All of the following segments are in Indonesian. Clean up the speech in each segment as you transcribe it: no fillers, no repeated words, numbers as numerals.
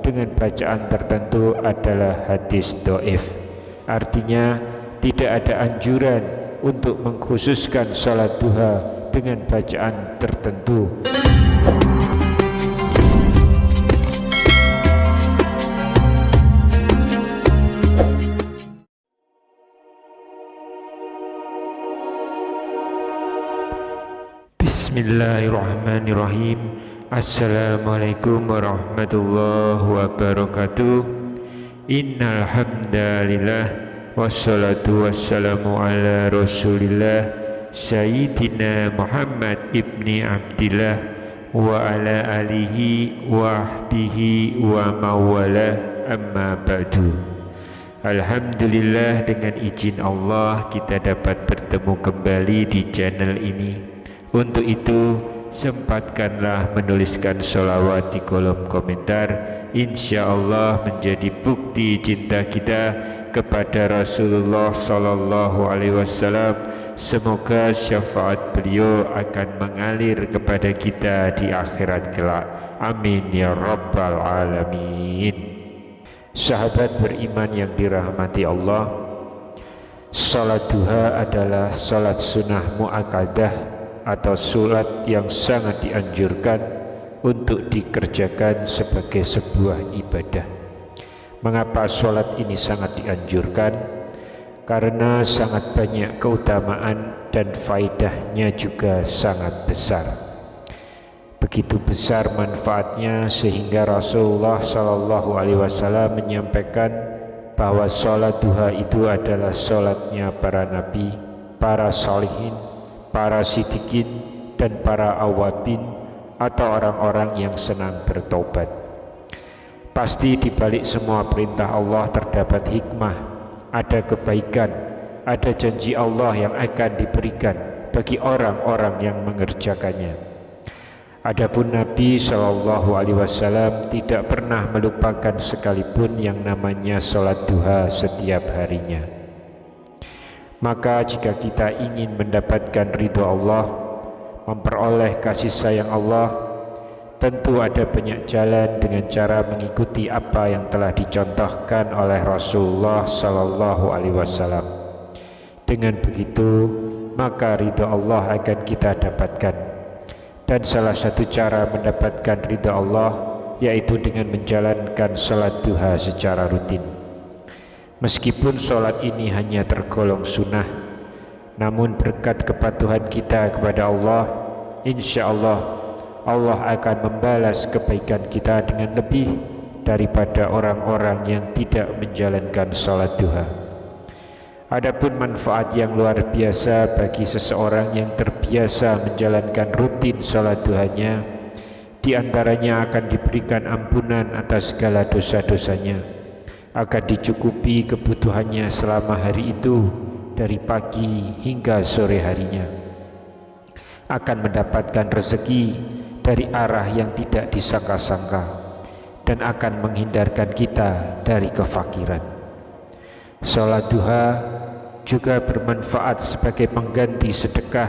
dengan bacaan tertentu adalah hadis dhaif. Artinya tidak ada anjuran untuk mengkhususkan salat duha dengan bacaan tertentu. Bismillahirrahmanirrahim. Assalamualaikum warahmatullahi wabarakatuh. Innal hamdalillah wassalatu wassalamu ala Rasulillah Sayyidina Muhammad ibni Abdillah wa ala alihi wa ahbihi wa mawalah, amma ba'du. Alhamdulillah, dengan izin Allah kita dapat bertemu kembali di channel ini. Untuk itu sempatkanlah menuliskan sholawat di kolom komentar. Insya Allah menjadi bukti cinta kita kepada Rasulullah Sallallahu Alaihi Wasallam. Semoga syafaat beliau akan mengalir kepada kita di akhirat kelak. Amin ya rabbal alamin. Sahabat beriman yang dirahmati Allah, salat duha adalah salat sunnah muakkadah atau salat yang sangat dianjurkan untuk dikerjakan sebagai sebuah ibadah. Mengapa salat ini sangat dianjurkan? Karena sangat banyak keutamaan dan faedahnya juga sangat besar. Begitu besar manfaatnya sehingga Rasulullah Shallallahu Alaihi Wasallam menyampaikan bahwa salat duha itu adalah salatnya para nabi, para salihin, para siddiqin, dan para awabin atau orang-orang yang senang bertobat. Pasti di balik semua perintah Allah terdapat hikmah, ada kebaikan, ada janji Allah yang akan diberikan bagi orang-orang yang mengerjakannya. Adapun Nabi Shallallahu Alaihi Wasallam tidak pernah melupakan sekalipun yang namanya salat duha setiap harinya. Maka jika kita ingin mendapatkan ridho Allah, memperoleh kasih sayang Allah, tentu ada banyak jalan dengan cara mengikuti apa yang telah dicontohkan oleh Rasulullah Sallallahu Alaihi Wasallam. Dengan begitu, maka ridho Allah akan kita dapatkan. Dan salah satu cara mendapatkan ridho Allah yaitu dengan menjalankan salat duha secara rutin. Meskipun sholat ini hanya tergolong sunnah, namun berkat kepatuhan kita kepada Allah, insya Allah akan membalas kebaikan kita dengan lebih daripada orang-orang yang tidak menjalankan sholat duha. Adapun manfaat yang luar biasa bagi seseorang yang terbiasa menjalankan rutin sholat duhanya, diantaranya akan diberikan ampunan atas segala dosa-dosanya, akan dicukupi kebutuhannya selama hari itu dari pagi hingga sore harinya, akan mendapatkan rezeki dari arah yang tidak disangka-sangka, dan akan menghindarkan kita dari kefakiran. Salat duha juga bermanfaat sebagai pengganti sedekah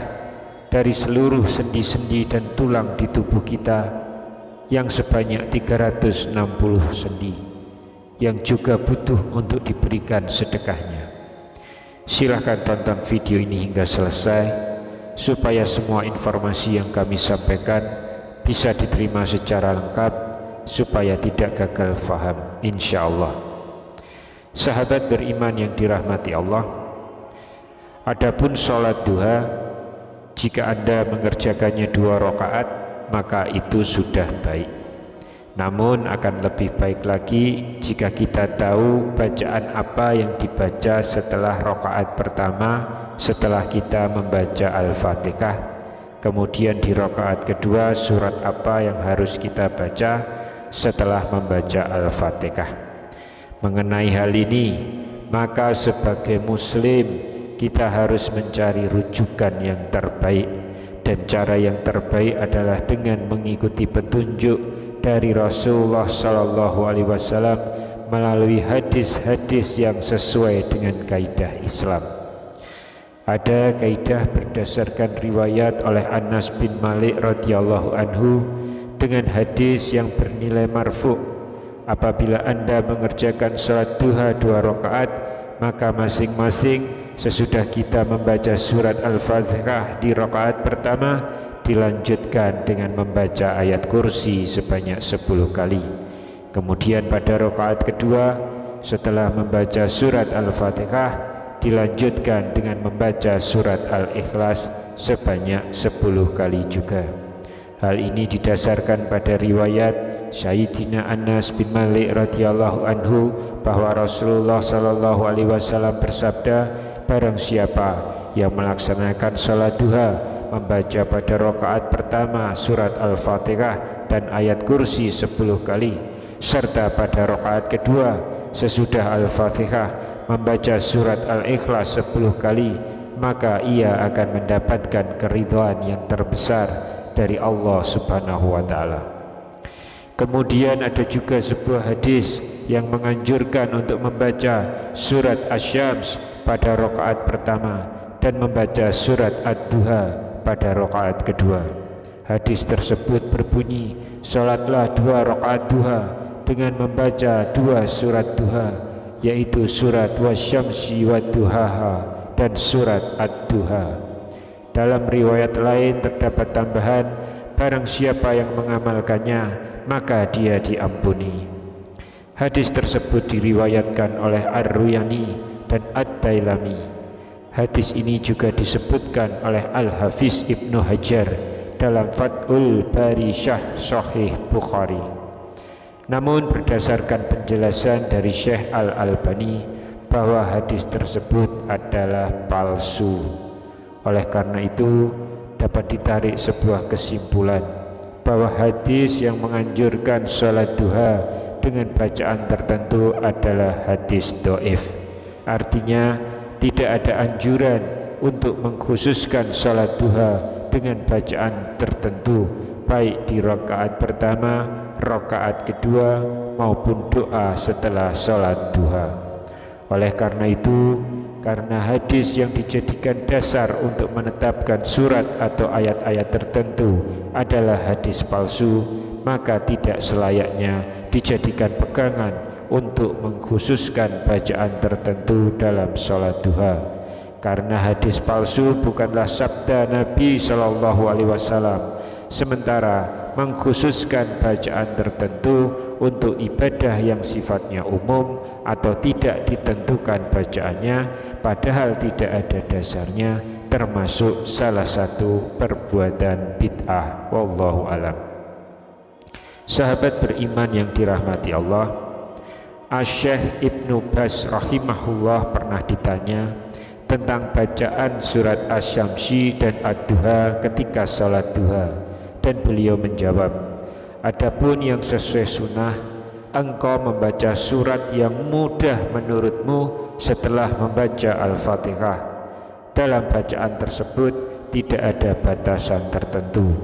dari seluruh sendi-sendi dan tulang di tubuh kita yang sebanyak 360 sendi yang juga butuh untuk diberikan sedekahnya. Silahkan tonton video ini hingga selesai supaya semua informasi yang kami sampaikan bisa diterima secara lengkap, supaya tidak gagal faham, insya Allah. Sahabat beriman yang dirahmati Allah, adapun sholat duha, jika Anda mengerjakannya 2 rakaat maka itu sudah baik. Namun akan lebih baik lagi jika kita tahu bacaan apa yang dibaca setelah rakaat pertama setelah kita membaca Al-Fatihah. Kemudian di rakaat kedua surat apa yang harus kita baca setelah membaca Al-Fatihah. Mengenai hal ini, maka sebagai muslim kita harus mencari rujukan yang terbaik, dan cara yang terbaik adalah dengan mengikuti petunjuk dari Rasulullah Sallallahu Alaihi Wasallam melalui hadis-hadis yang sesuai dengan kaidah Islam. Ada kaidah berdasarkan riwayat oleh Anas bin Malik radhiyallahu anhu dengan hadis yang bernilai marfu', Apabila Anda mengerjakan salat duha 2 rakaat, maka masing-masing sesudah kita membaca surat Al-Fatihah di rakaat pertama, dilanjutkan dengan membaca ayat kursi sebanyak 10 kali. Kemudian pada rakaat kedua, setelah membaca surat Al-Fatihah, dilanjutkan dengan membaca surat Al-Ikhlas sebanyak 10 kali juga. Hal ini didasarkan pada riwayat Sayyidina Anas bin Malik radhiyallahu anhu bahwa Rasulullah sallallahu alaihi wasallam bersabda, barang siapa yang melaksanakan salat duha membaca pada rakaat pertama surat Al-Fatihah dan ayat kursi 10 kali, serta pada rakaat kedua sesudah Al-Fatihah membaca surat Al-Ikhlas 10 kali, maka ia akan mendapatkan keridhaan yang terbesar dari Allah Subhanahu wa taala. Kemudian ada juga sebuah hadis yang menganjurkan untuk membaca surat Asy-Syams pada rakaat pertama dan membaca surat Ad-Duha pada rakaat kedua. Hadis tersebut berbunyi, salatlah 2 rakaat duha dengan membaca 2 surat duha, yaitu surat Wasyamsi Wadduhaha dan surat Ad-Duha. Dalam riwayat lain terdapat tambahan, barang siapa yang mengamalkannya, maka dia diampuni. Hadis tersebut diriwayatkan oleh Ar-Ruyani dan Ad-Dailami. Hadis ini juga disebutkan oleh Al-Hafiz Ibnu Hajar dalam Fathul Bari Syarh Sahih Bukhari. Namun berdasarkan penjelasan dari Syekh Al-Albani bahwa hadis tersebut adalah palsu. Oleh karena itu dapat ditarik sebuah kesimpulan bahwa hadis yang menganjurkan salat duha dengan bacaan tertentu adalah hadis dhaif. Artinya tidak ada anjuran untuk mengkhususkan salat duha dengan bacaan tertentu, baik di rakaat pertama, rakaat kedua maupun doa setelah salat duha. Oleh karena itu, karena hadis yang dijadikan dasar untuk menetapkan surat atau ayat-ayat tertentu adalah hadis palsu, maka tidak selayaknya dijadikan pegangan untuk mengkhususkan bacaan tertentu dalam salat duha. Karena hadis palsu bukanlah sabda Nabi Shallallahu Alaihi Wasallam, sementara mengkhususkan bacaan tertentu untuk ibadah yang sifatnya umum atau tidak ditentukan bacaannya, padahal tidak ada dasarnya, termasuk salah satu perbuatan bid'ah. Wallahu alam. Sahabat beriman yang dirahmati Allah, Asy-Syaikh Ibnu Baz rahimahullah pernah ditanya tentang bacaan surat Asy-Syamsi dan Ad-Duha ketika salat duha, dan beliau menjawab, adapun yang sesuai sunnah, engkau membaca surat yang mudah menurutmu setelah membaca Al-Fatihah. Dalam bacaan tersebut tidak ada batasan tertentu,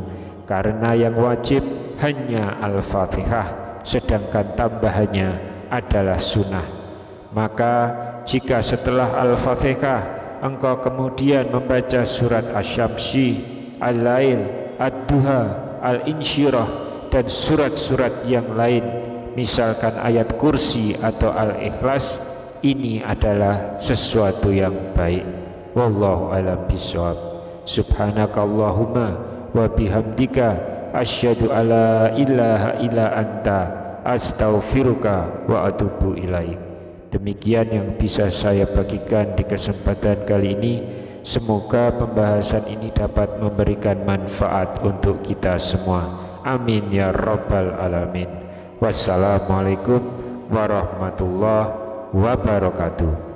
karena yang wajib hanya Al-Fatihah, sedangkan tambahannya adalah sunnah. Maka jika setelah Al-Fatihah engkau kemudian membaca surat Asy-Syamsi, Al-Lail, Ad-Duha, Al-Insyirah dan surat-surat yang lain, misalkan ayat kursi atau Al-Ikhlas, ini adalah sesuatu yang baik. Wallahu a'lam bishawab. Subhanakallahumma wa bihamdika asyhadu alla ilaha illa anta astaghfiruka wa atubu ilaik. Demikian yang bisa saya bagikan di kesempatan kali ini. Semoga pembahasan ini dapat memberikan manfaat untuk kita semua. Amin ya rabbal alamin. Wassalamualaikum warahmatullahi wabarakatuh.